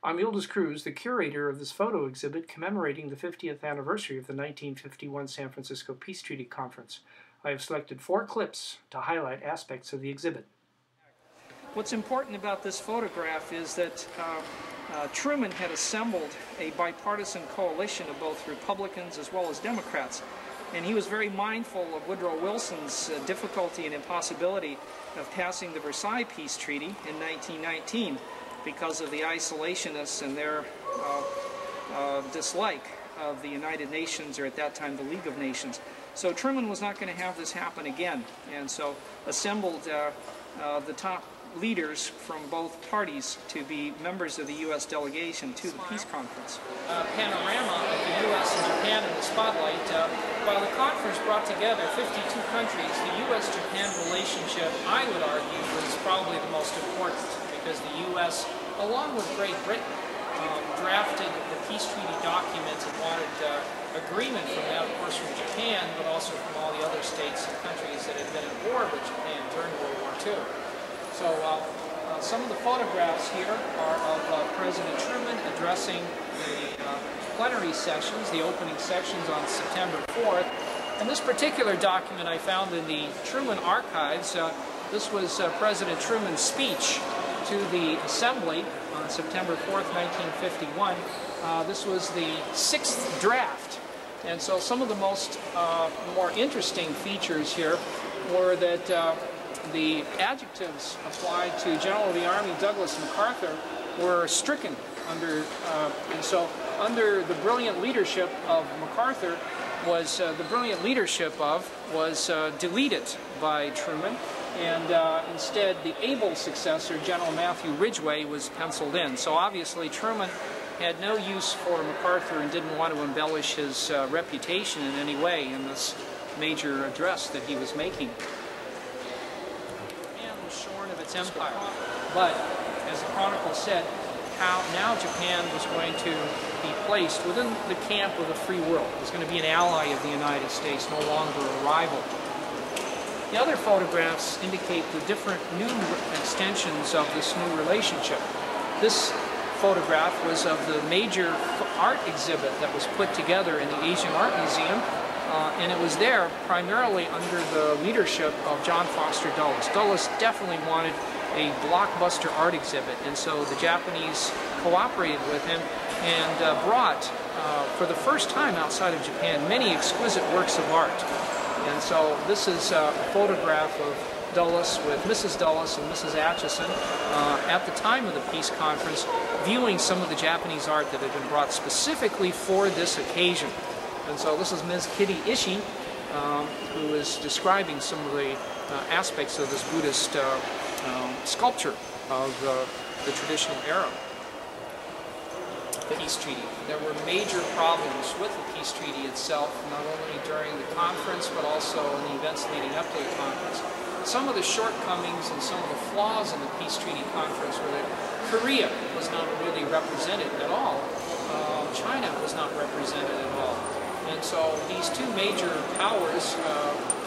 I'm Yildiz Cruz, the curator of this photo exhibit commemorating the 50th anniversary of the 1951 San Francisco Peace Treaty Conference. I have selected 4 clips to highlight aspects of the exhibit. What's important about this photograph is that Truman had assembled a bipartisan coalition of both Republicans as well as Democrats. And he was very mindful of Woodrow Wilson's difficulty and impossibility of passing the Versailles Peace Treaty in 1919 because of the isolationists and their dislike of the United Nations, or at that time the League of Nations. So Truman was not going to have this happen again, and so assembled the top leaders from both parties to be members of the U.S. delegation to the peace conference. Panorama of the U.S. and Japan in the spotlight. While the conference brought together 52 countries, the U.S.-Japan relationship, I would argue, was probably the most important, because the U.S., along with Great Britain, drafted the peace treaty document and wanted agreement from that, of course, from Japan, but also from all the other states and countries that had been at war with Japan during World War II. So some of the photographs here are of President Truman addressing the plenary sessions, the opening sections on September 4th. And this particular document I found in the Truman archives. This was President Truman's speech to the Assembly on September 4th, 1951. This was the 6th draft. And so some of the more interesting features here were that the adjectives applied to General of the Army Douglas MacArthur were stricken under, and so under the brilliant leadership of MacArthur was deleted by Truman, and instead the able successor, General Matthew Ridgway, was penciled in. So obviously Truman had no use for MacArthur and didn't want to embellish his reputation in any way in this major address that he was making. Shorn of its empire, but as the Chronicle said, how now Japan was going to be placed within the camp of the free world. It was going to be an ally of the United States, no longer a rival. The other photographs indicate the different new extensions of this new relationship. This photograph was of the major art exhibit that was put together in the Asian Art Museum. And it was there primarily under the leadership of John Foster Dulles. Dulles definitely wanted a blockbuster art exhibit, and so the Japanese cooperated with him and brought, for the first time outside of Japan, many exquisite works of art. And so this is a photograph of Dulles with Mrs. Dulles and Mrs. Atchison at the time of the peace conference, viewing some of the Japanese art that had been brought specifically for this occasion. And so this is Ms. Kitty Ishii, who is describing some of the aspects of this Buddhist sculpture of the traditional era. The peace treaty. There were major problems with the peace treaty itself, not only during the conference, but also in the events leading up to the conference. Some of the shortcomings and some of the flaws in the peace treaty conference were that Korea was not really represented at all. China was not represented at all. And so these two major powers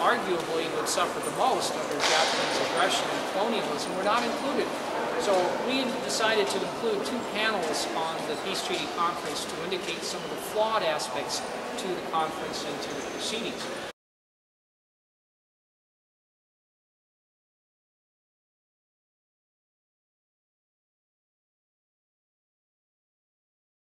arguably would suffer the most under Japanese aggression and colonialism were not included. So we decided to include 2 panels on the Peace Treaty Conference to indicate some of the flawed aspects to the conference and to the proceedings.